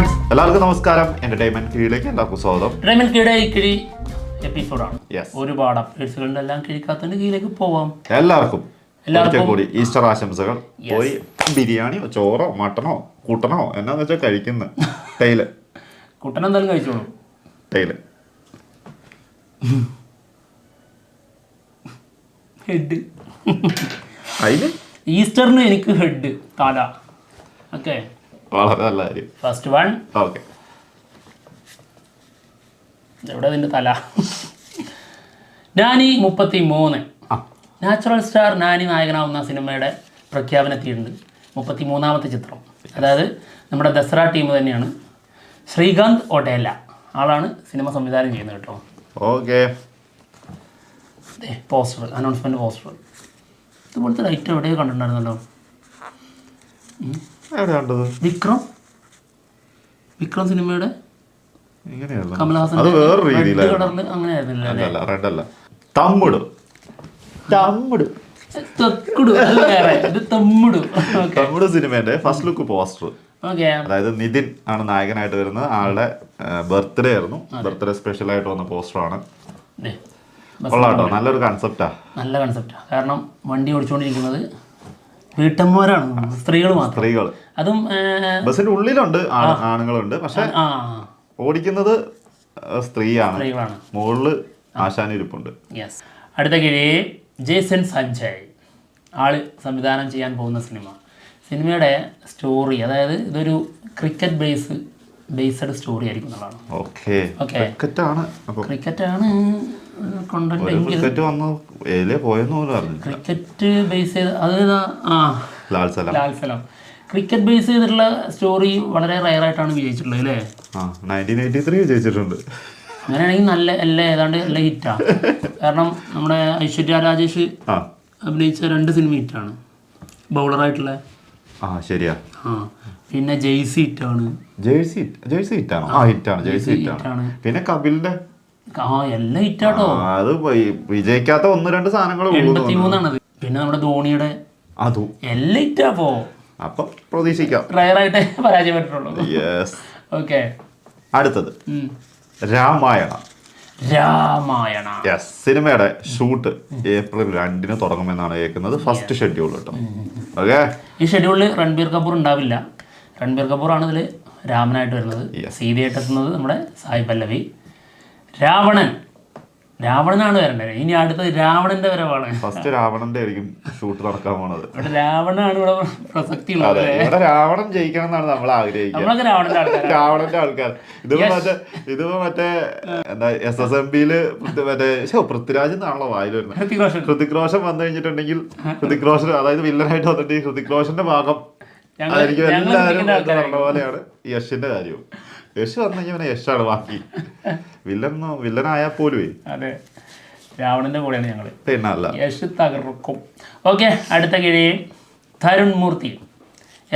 Friends എല്ലാവർക്കും നമസ്കാരം. Entertainment കീഴിലേക്ക് എല്ലാവർക്കും സ്വാഗതം. എന്റർടൈൻമെന്റ് കീഴെ കിഴി എപ്പിസോഡാണ്. ഒരുപാട് അപ്ഡേറ്റ്സുകളുടെ എല്ലാം കിഴിക്കാത്തതിന്റെ കീഴിലേക്ക് പോവാം. എല്ലാവർക്കും കൂടി ഈസ്റ്റർ ആശംസകൾ. പോയി ബിരിയാണിയോ ചോറോ മട്ടണോ കൂട്ടണോ എന്നാന്ന് വെച്ചാൽ കഴിക്കുന്ന ടൈല് കൂട്ടൻ എന്തായാലും കഴിച്ചോളൂ. ടൈല് ഹെഡ് അതിന് ഈസ്റ്ററിന് എനിക്ക് ഹെഡ് തല. ഓക്കെ, വളരെ നല്ല കാര്യം. First one. ഓക്കെ, എവിടെ അതിൻ്റെ തല? നാനി 33 നാച്ചുറൽ സ്റ്റാർ നാനി നായകനാവുന്ന സിനിമയുടെ പ്രഖ്യാപനത്തിയുണ്ട്. 33ാമത്തെ ചിത്രം, അതായത് നമ്മുടെ ദസറ ടീം തന്നെയാണ്. ശ്രീകാന്ത് ഒഡേല ആളാണ് സിനിമ സംവിധാനം ചെയ്യുന്നത് കേട്ടോ. ഓക്കെ, പോസ്റ്റർ, അനൗൺസ്മെൻറ്റ് പോസ്റ്റർ ഇതുപോലത്തെ ലൈറ്റ് എവിടെയോ കണ്ടിട്ടുണ്ടായിരുന്നല്ലോ. വിക്രം സിനിമയുടെ കമലഹാസൻ കളറിൽ അങ്ങനെ ആയിരുന്നില്ല. തമ്മുട് സിനിമയുടെ ഫസ്റ്റ് ലുക്ക് പോസ്റ്റർ, അതായത് നിതിൻ ആണ് നായകനായിട്ട് വരുന്നത്. ആളുടെ ബർത്ത്ഡേ ആയിരുന്നു. ബർത്ത്ഡേ സ്പെഷ്യൽ ആയിട്ട് വന്ന പോസ്റ്ററാണ്. കൊള്ളാട്ടോ, നല്ലൊരു കൺസെപ്റ്റാ. നല്ല കൺസെപ്റ്റാ. കാരണം വണ്ടി ഓടിച്ചുകൊണ്ടിരിക്കുന്നത് വീട്ടമ്മമാരാണ്, സ്ത്രീകൾ മാത്രം. സ്ത്രീകൾ, അതും ബസ്സിന്റെ ഉള്ളിലുണ്ട് ആണുങ്ങളുണ്ട്, പക്ഷെ ഓടിക്കുന്നത് സ്ത്രീയാണ്. മുകളില് ആശാനിരിപ്പുണ്ട്. യെസ്. അടുത്ത കിഴി ജേസൺ സഞ്ജയ്, ആള് സംവിധാനം ചെയ്യാൻ പോകുന്ന സിനിമയുടെ സ്റ്റോറി, അതായത് ഇതൊരു ക്രിക്കറ്റ് ബേസ്ഡ് സ്റ്റോറി ആയിരിക്കും എന്നുള്ളതാണ്. ക്രിക്കറ്റാണ് ക്രിക്കറ്റ് ബേസ് ചെയ്ത് ലാൽസലാം ക്രിക്കറ്റ് ബേസ് ചെയ്തിട്ടുള്ള സ്റ്റോറി വളരെ റയറായിട്ടാണ് വിജയിച്ചിട്ടുള്ളത് അല്ലേ? 1983 വിജയിച്ചിട്ടുണ്ട്. അങ്ങനെയാണെങ്കിൽ ഏതാണ്ട് നല്ല ഹിറ്റാണ്. കാരണം നമ്മുടെ ഐശ്വര്യ രാജേഷ് അഭിനയിച്ച 2 സിനിമ ഹിറ്റാണ്. ബൗളറായിട്ടുള്ള ശരിയാ. പിന്നെ ജെയ്സി ഹിറ്റാണ്. പിന്നെ കപിലിന്റെ എല്ലാം ഹിറ്റാട്ടോ. അത് വിജയിക്കാത്ത 1-2 സാധനങ്ങൾ 83 പിന്നെ നമ്മുടെ ധോണിയുടെ എല്ലാം ഹിറ്റാപ്പോ. അപ്പൊ പ്രതീക്ഷിക്കാം. റയറായിട്ടേ പരാജയപ്പെട്ടിട്ടുള്ളൂ. ഓക്കെ, അടുത്തത് രാമായണ. സിനിമയുടെ ഷൂട്ട് ഏപ്രിൽ 2 തുടങ്ങുമെന്നാണ് കേൾക്കുന്നത്. ഫസ്റ്റ് ഷെഡ്യൂൾ കേട്ടോ. ഓക്കെ, ഈ ഷെഡ്യൂളിൽ രൺബീർ കപൂർ ഉണ്ടാവില്ല. രൺബീർ കപൂർ ആണ് ഇതിൽ രാമനായിട്ട് വരുന്നത്. സീതയായിട്ട് എത്തുന്നത് നമ്മുടെ സായി പല്ലവി. രാവണനാണ് വരേണ്ടത്. ഇനി അടുത്തത് രാവണന്റെ വരവാണ്. ഫസ്റ്റ് രാവണന്റെ ആയിരിക്കും ഷൂട്ട് നടക്കാൻ പോണത്. ഇവിടെ രാവണനാണ് ഇവിടെ പ്രസക്തി ഉള്ളത്. ഇവിടെ രാവണൻ ജയിക്കണം എന്നാണ് നമ്മൾ ആഗ്രഹിക്കുന്നത്. രാവണന്റെ ആൾക്കാർ. ഇതിപ്പോ മറ്റേ എന്താ SSMBയില് മറ്റേ പൃഥ്വിരാജ് എന്നാണല്ലോ വായിൽ വരുന്നത്. ഹൃതിക് റോഷൻ വന്നു കഴിഞ്ഞിട്ടുണ്ടെങ്കിൽ ഹൃതിക് റോഷൻ, അതായത് വില്ലനായിട്ട് വന്നിട്ട് ഹൃതിക് റോഷന്റെ ഭാഗം ആയിരിക്കും എല്ലാവരും പറഞ്ഞ പോലെയാണ് യഷിന്റെ കാര്യവും. യശ് വന്നു കഴിഞ്ഞാൽ യശാണ് ബാക്കി. വില്ലനായാൽ പോലും അതെ, രാവണന്റെ കൂടെയാണ് ഞങ്ങള്. പിന്നല്ല, യശ് തകർക്കും. ഓക്കെ, അടുത്ത കിഴി തരുൺ മൂർത്തി,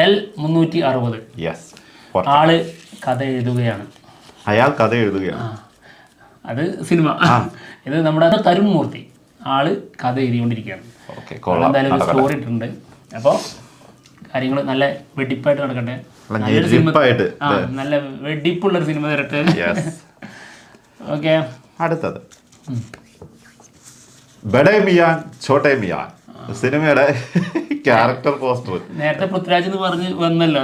L360. ആള് കഥ എഴുതുകയാണ്. അത് സിനിമ. ഇത് നമ്മുടെ തരുൺ മൂർത്തി ആള് കഥ എഴുതിക്കൊണ്ടിരിക്കുകയാണ്. എന്തായാലും ഒരു സ്റ്റോറി ഇട്ടിട്ടുണ്ട്. അപ്പോൾ കാര്യങ്ങൾ നല്ല വെടിപ്പായിട്ട് നടക്കട്ടെ. നല്ല വെടിപ്പുള്ളൊരു സിനിമ തരട്ടെ. ഓക്കെ, അടുത്തത് ബഡേ മിയാൻ ഛോട്ടേ മിയാൻ സിനിമയുടെ ക്യാരക്ടർ പോസ്റ്റർ. നേരത്തെ പൃഥ്വിരാജ് എന്ന് പറഞ്ഞ് വന്നല്ലോ,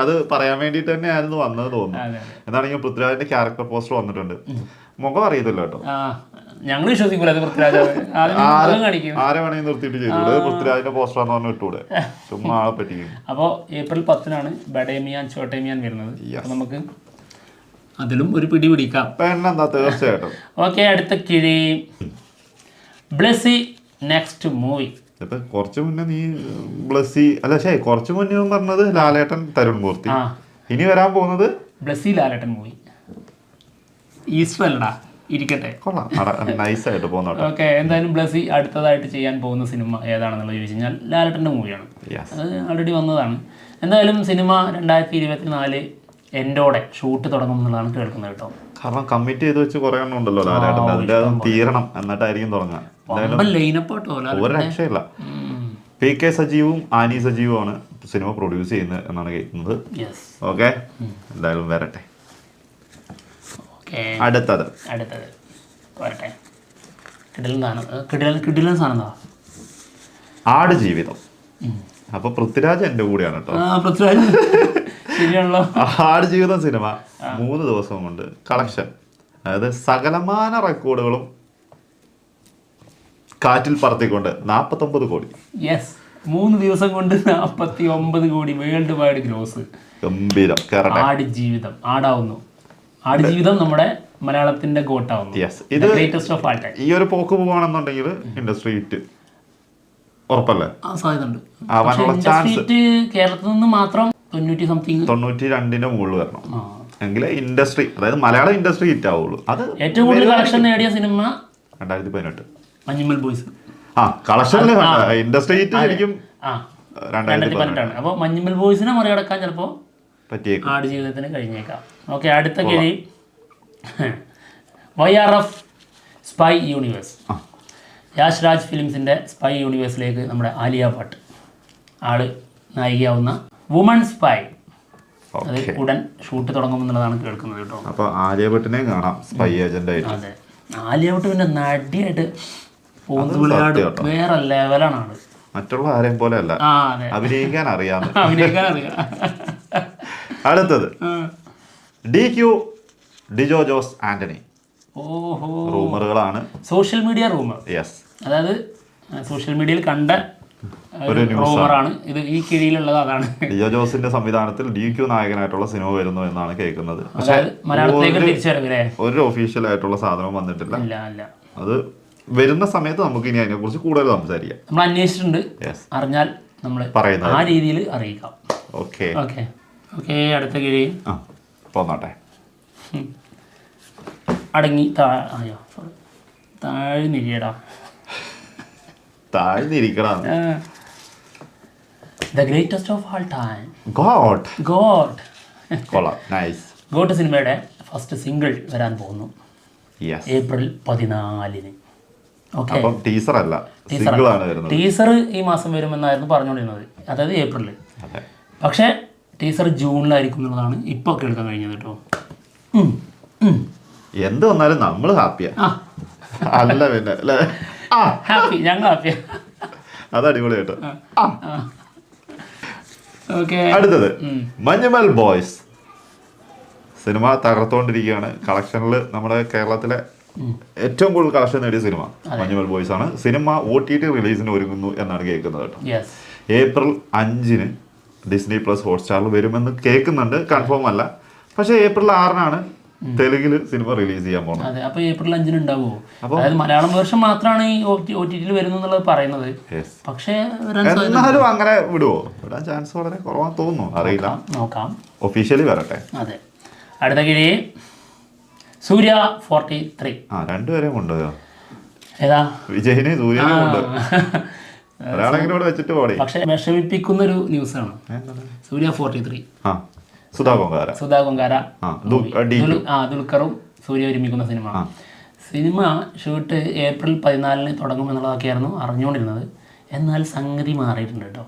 അത് പറയാൻ വേണ്ടിട്ട് തന്നെ ആയിരുന്നു വന്നത് തോന്നുന്നു. എന്നാണെങ്കിൽ പൃഥ്വിരാജിന്റെ ക്യാരക്ടർ പോസ്റ്റർ വന്നിട്ടുണ്ട്. മുഖം അറിയത്തില്ല കേട്ടോ. ഞങ്ങൾ വിശ്വസിക്കൂല അത് പൃഥ്വിരാജ്. ആരെ വേണമെങ്കിൽ നിർത്തിയിട്ട് ചെയ്തൂടെ? പൃഥ്വിരാജിന്റെ പോസ്റ്റർ ആണെന്ന് പറഞ്ഞു ഇട്ടൂടെ? ചുമ്മാ ആളെ പറ്റിക്കും. അപ്പോൾ ഏപ്രിൽ 10 ബഡേ മിയാൻ ഛോട്ടേ മിയാൻ വരുന്നത്. നമുക്ക് അതിലും ഒരു പിടി പിടിക്കാം. എന്താ, തീർച്ചയായിട്ടും. ഓക്കെ, അടുത്ത കിഴി ബ്ലെസ്സി നെക്സ്റ്റ് മൂവി. ഇപ്പൊ കുറച്ചു മുന്നേ നീ ബ്ലെസ്സി കുറച്ചു മുന്നേ പറഞ്ഞത് ലാലേട്ടൻ തരുൺ മൂർത്തി. ഇനി വരാൻ പോകുന്നത് ബ്ലെസ്സി ലാലേട്ടൻ മൂവി. ഈസ്റ്റർ അല്ലടാ, ഇരിക്കട്ടെ. നൈസായിട്ട് പോകുന്ന. ഓക്കെ, എന്തായാലും ബ്ലെസ്സി അടുത്തതായിട്ട് ചെയ്യാൻ പോകുന്ന സിനിമ ഏതാണെന്നുള്ളത് ചോദിച്ചു കഴിഞ്ഞാൽ ലാലേട്ടൻ്റെ മൂവിയാണ്. അത് ഓൾറെഡി വന്നതാണ്. എന്തായാലും സിനിമ 2024 എൻഡോടെ ഷൂട്ട് തുടങ്ങും എന്നുള്ളതാണ് കേൾക്കുന്നത് കേട്ടോ. കാരണം കമ്മിറ്റ് ചെയ്ത് വെച്ച് കുറെ എണ്ണം ഉണ്ടല്ലോ ലാലേട്ടൻ. അതിന്റെ തീരണം എന്നിട്ടായിരിക്കും തുടങ്ങാൻ. ഒരു രക്ഷയില്ല. PK സജീവും ആനി സജീവുമാണ് സിനിമ പ്രൊഡ്യൂസ് ചെയ്യുന്നത് എന്നാണ് കേൾക്കുന്നത്. യെസ്. ഓക്കെ, എന്തായാലും വരട്ടെ. ഓക്കെ, അടുത്തത് വരട്ടെ. കിടിലൻ സാധനം ആടുജീവിതം. അപ്പൊ പൃഥ്വിരാജ് എന്റെ കൂടെയാണ് കേട്ടോ. പൃഥ്വിരാജ് ശരിയാണല്ലോ. ആടുജീവിതം സിനിമ 3 ദിവസം കൊണ്ട് കളക്ഷൻ, അതായത് സകലമാന റെക്കോർഡുകളും കാറ്റിൽ പറത്തിക്കൊണ്ട് 49 കോടി. യെസ്, 3 ദിവസം കൊണ്ട് 49 കോടി വേൾഡ് വൈഡ് ഗ്രോസ്. ഗംഭീരം. ആടുജീവിതം ആടുജീവിതം നമ്മുടെ മലയാളത്തിന്റെ ഗോട്ടാവുന്നു. ഇത് ഗ്രേറ്റസ്റ്റ് ഓഫ് ആൾ ടൈം. ഈ ഒരു പോക്ക് പോവാണെന്നുണ്ടെങ്കിൽ ഇൻഡസ്ട്രി ഹിറ്റ് ഉറപ്പല്ലേ? സാധ്യതയുണ്ട്. കേരളത്തിൽ നിന്ന് മാത്രം 92 മുകളിൽ വരണം എങ്കിലേ ഇൻഡസ്ട്രി, അതായത് മലയാളം ഇൻഡസ്ട്രി ഹിറ്റ് ആവുള്ളൂ. അത് ഏറ്റവും കൂടുതൽ കളക്ഷൻ നേടിയ സിനിമ 2018 മഞ്ഞുമൽ ബോയ്സ്. കളക്ഷനിൽ ഇൻഡസ്ട്രി ഹിറ്റ് ശരിക്കും 2018 ആണ്. അപ്പോൾ മഞ്ഞുമൽ ബോയ്സിനെ മറികടക്കാൻ ചിലപ്പോൾ പറ്റിയേക്കും, ആടുജീവിതത്തിന് കഴിഞ്ഞേക്കാം. ഓക്കെ, അടുത്ത കിഴി YRF spy universe. Yash Raj ഫിലിംസിൻ്റെ സ്പൈ യൂണിവേഴ്സിലേക്ക് നമ്മുടെ ആലിയ ഭട്ട് ആള് നായികയാവുന്ന വുമൺ സ്പൈ, അത് ഉടൻ ഷൂട്ട് തുടങ്ങുമെന്നുള്ളതാണ് കേൾക്കുന്നത് കേട്ടോ. അപ്പോൾ ആലിയ ഭട്ടിനെ കാണാം സ്പൈ ഏജന്റ് ആയിട്ട്. അതെ, ആലിയ ഭട്ട് പിന്നെ നടിയായിട്ട് പോകുന്നത് വേറെ ലെവലാണ് ആള്. മറ്റുള്ള ആരെയും പോലെ അല്ല, അഭിനയിക്കാൻ അറിയാം. അടുത്തത് DQ ഡിജോ ജോസ് ആന്റണി. ഓഹോ, റൂമറുകളാണ്, സോഷ്യൽ മീഡിയ റൂമർ. യെസ്, അതായത് സോഷ്യൽ മീഡിയയിൽ കണ്ട ഒരു റൂമറാണ് ഇത്. ഈ കിഴിയിലുള്ളത് അതാണ്. ഡിജോ ജോസിന്റെ സംവിധാനത്തിൽ DQ നായകനായിട്ടുള്ള സിനിമ വരുന്നു എന്നാണ് കേൾക്കുന്നത്. മലയാളത്തിലേക്ക് തിരിച്ചുവരവില്ലേ? ഒരു ഒഫീഷ്യൽ ആയിട്ടുള്ള സാധനം വന്നിട്ടില്ല. അത് വരുന്ന സമയത്ത് നമുക്ക് ഇനി അതിനെ കുറിച്ച് കൂടുതൽ സംസാരിക്കാം. നമ്മൾ അന്വേഷിച്ചിട്ടുണ്ട്, അറിഞ്ഞാൽ നമ്മൾ പറയുന്നത് ആ രീതിയിൽ അറിയിക്കാം. Okay okay okay. അടുത്ത കിഴി പോന്നോട്ടെ. അടങ്ങി താഴ്ന്നിരിക്കടാ, താഴ്ന്നിരിക്കടാ. The greatest of all time, goat. Goat സിനിമയുടെ ഫസ്റ്റ് സിംഗിൾ വരാൻ പോകുന്നു ഏപ്രിൽ 14. ടീസർ ഈ മാസം വരുമെന്നായിരുന്നു പറഞ്ഞുകൊണ്ടിരുന്നത്, അതായത് ഏപ്രിലിൽ. പക്ഷേ ടീസർ ജൂണിലായിരിക്കും എന്നുള്ളതാണ് ഇപ്പോൾ കേൾക്കാൻ കഴിഞ്ഞത് കേട്ടോ. എന്ത് വന്നാലും നമ്മൾ ഹാപ്പിയാ അല്ല പിന്നെ അല്ലേ? ഹാപ്പി, ഞങ്ങൾ ഹാപ്പിയാ. അത് അടിപൊളി കേട്ടോ. അടുത്തത് മഞ്ഞുമൽ ബോയ്സ് സിനിമ തകർത്തുകൊണ്ടിരിക്കുകയാണ്. കളക്ഷനിൽ നമ്മുടെ കേരളത്തിലെ ഏറ്റവും കൂടുതൽ കളക്ഷൻ നേടിയ സിനിമ മഞ്ഞുമൽ ബോയ്സ് ആണ്. സിനിമ OTT റിലീസിന് ഒരുങ്ങുന്നു എന്നാണ് കേൾക്കുന്നത് കേട്ടോ. ഏപ്രിൽ 5 ഡിസ്നി പ്ലസ് ഹോട്ട്സ്റ്റാറിൽ വരുമെന്ന് കേൾക്കുന്നുണ്ട്, കൺഫേം അല്ല. പക്ഷേ ഏപ്രിൽ 6 തെലുങ്കിൽ സിനിമ റിലീസ് ചെയ്യാൻ പോകുന്നത്. അതെ, അപ്പോൾ ഏപ്രിൽ 5 ഉണ്ടാവുമോ? അതായത് മലയാളം വേർഷൻ മാത്രമാണ് ഈ OTT വരുന്നു എന്നുള്ളത് പറയുന്നത്. പക്ഷേ എന്നാലും അങ്ങനെ വിടുവോ? വിടാൻ ചാൻസ് വളരെ കുറവാന്ന് തോന്നുന്നു, അറിയില്ല, നോക്കാം. ഒഫീഷ്യലി വരട്ടെ. അതെ. അടുത്ത കിഴി സൂര്യ 43. രണ്ടുപേരെയും കൊണ്ടുപോയോ? ഏതാ? വിജയനെ സൂര്യനെ കൊണ്ട് ഒരാളെങ്കിലും വെച്ചിട്ട് പോടി. പക്ഷെ വിഷമിപ്പിക്കുന്നൊരു ന്യൂസാണ്. സൂര്യ 43 സുധാ കൊങ്കാര ദുൽഖറും സൂര്യ ഒരുമിക്കുന്ന സിനിമ ഷൂട്ട് ഏപ്രിൽ 14 തുടങ്ങുമെന്നുള്ളതൊക്കെയായിരുന്നു അറിഞ്ഞുകൊണ്ടിരുന്നത്. എന്നാൽ സംഗതി മാറിയിട്ടുണ്ട് കേട്ടോ.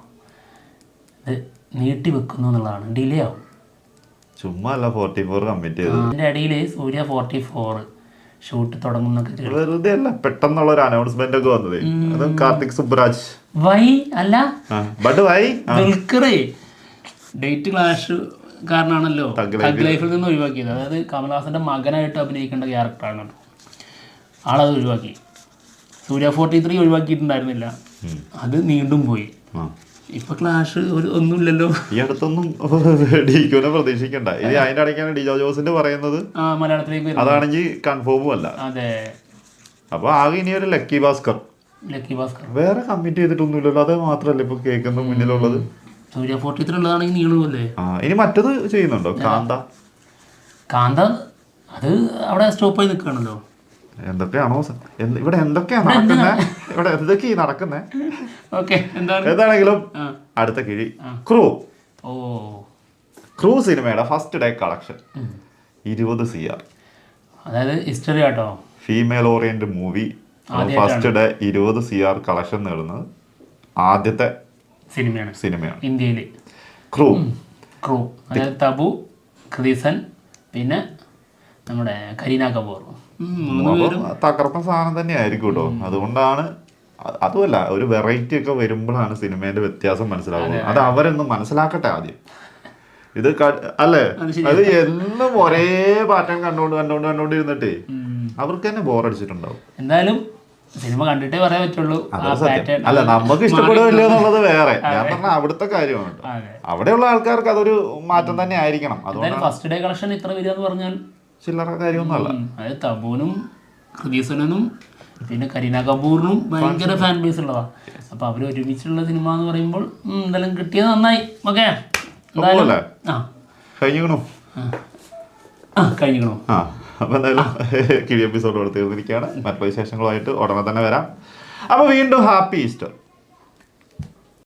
ഇത് നീട്ടി വെക്കുന്നു എന്നുള്ളതാണ്, ഡിലേ ആവും. ചുമ്മാ അല്ല 44 കമ്മിറ്റ് ചെയ്തു. അതിൻ്റെ ഇടയിൽ സൂര്യ 44 ഷൂട്ട് തുടങ്ങുന്നൊക്കെ വെറുതെ അല്ല, പെട്ടെന്നുള്ള ഒരു അനൗൺസ്മെന്റ് ഒക്കെ വന്നത്. അതും കാർത്തിക് സുബ്രാജ് ദുൽഖറേ ഡേറ്റ് ക്ലാഷ് കാരണമാണല്ലോ തഗ് ലൈഫിൽ നിന്ന് ഒഴിവാക്കിയത്. അതായത് കമൽഹാസന്റെ മകനായിട്ട് അഭിനയിക്കേണ്ട ക്യാരക്ടറാണ്, ആളത് ഒഴിവാക്കി. സൂര്യ 43 ഒഴിവാക്കിയിട്ടുണ്ടായിരുന്നില്ല, അത് നീണ്ടും പോയി. ഇപ്പൊ ക്ലാഷ് ഒന്നുമില്ലല്ലോ. ഈ അടുത്തൊന്നും പ്രതീക്ഷിക്കണ്ട. ഇത് അതിന്റെ ഇടയ്ക്കാണ് ഡിജോ ജോസിന്റെ പറയുന്നത് മലയാളത്തിലേക്ക്, അതാണെങ്കിൽ കൺഫേമും അല്ല. അതെ. അപ്പൊ ആകെ ഇനി ഒരു ലക്കി ഭാസ്കർ വേറെ കമ്മിറ്റ് ചെയ്തിട്ടൊന്നുമില്ലല്ലോ. അത് മാത്രല്ല ഇപ്പൊ കേൾക്കുന്ന മുന്നിലുള്ളത്. സൂര്യ 43 ഉള്ളതാണെങ്കിൽ നീളുമല്ലേ. ഇനി മറ്റത് ചെയ്യുന്നുണ്ടോ? കാന്ത അത് അവിടെ സ്റ്റോപ്പ് ആയി നിൽക്കുകയാണല്ലോ. എന്തൊക്കെയാണോ ഇവിടെ എന്തൊക്കെയാ നടക്കുന്നത്, ഇവിടെ എന്തൊക്കെയാ നടക്കുന്നേ. എന്താണെങ്കിലും അടുത്ത കിഴി ക്രൂ സിനിമയുടെ ഫസ്റ്റ് ഡേ കളക്ഷൻ 20 CR. അതായത് ഹിസ്റ്ററി ആട്ടോ. Female oriented movie first day 20 CR collection നേടുന്നത് ആദ്യത്തെ സിനിമയാണ് ഇന്ത്യയിൽ. ക്രൂ അതായത് തബു, ഖദീസൻ, പിന്നെ നമ്മുടെ കരീന കപൂർ. തകർപ്പൻ സാധനം തന്നെ ആയിരിക്കും കേട്ടോ. അതുകൊണ്ടാണ്, അതുമല്ല, ഒരു വെറൈറ്റി ഒക്കെ വരുമ്പോഴാണ് സിനിമേന്റെ വ്യത്യാസം മനസ്സിലാവുന്നത്. അത് അവരൊന്ന് മനസ്സിലാക്കട്ടെ ആദ്യം. ഇത് അല്ലേ, അത് എന്നും ഒരേ പാറ്റേൺ കണ്ടോണ്ടിരുന്നിട്ടേ അവർക്ക് തന്നെ ബോറടിച്ചിട്ടുണ്ടാവും. എന്തായാലും സിനിമ കണ്ടിട്ടേ പറയാൻ പറ്റുള്ളൂ. അല്ല, നമുക്ക് ഇഷ്ടപ്പെടുകയില്ല എന്നുള്ളത് വേറെ. ഞാൻ പറഞ്ഞ അവിടുത്തെ കാര്യമാണ്. അവിടെയുള്ള ആൾക്കാർക്ക് അതൊരു മാറ്റം തന്നെ ആയിരിക്കണം. അതുകൊണ്ട് ഫസ്റ്റ് ഡേ കളക്ഷൻ ഇത്ര വരിക എന്ന് പറഞ്ഞാൽ ചില്ലറ കാര്യമൊന്നുമല്ല. അതായത് തബൂനും ഖദീസനും പിന്നെ കരീന കപൂറിനും ഭയങ്കര ഫാൻ ബേസ് ഉള്ളതാണ്. അപ്പൊ അവര് ഒരുമിച്ചുള്ള സിനിമ എന്ന് പറയുമ്പോൾ എന്തായാലും കിട്ടിയത് നന്നായി. ഓക്കെ, കഴിഞ്ഞു. അപ്പൊ എന്തായാലും കിഴി എപ്പിസോഡ് തീർന്നിരിക്കുകയാണ്. മറ്റു വിശേഷങ്ങളുമായിട്ട് ഉടനെ തന്നെ വരാം. അപ്പൊ വീണ്ടും ഹാപ്പി ഈസ്റ്റർ.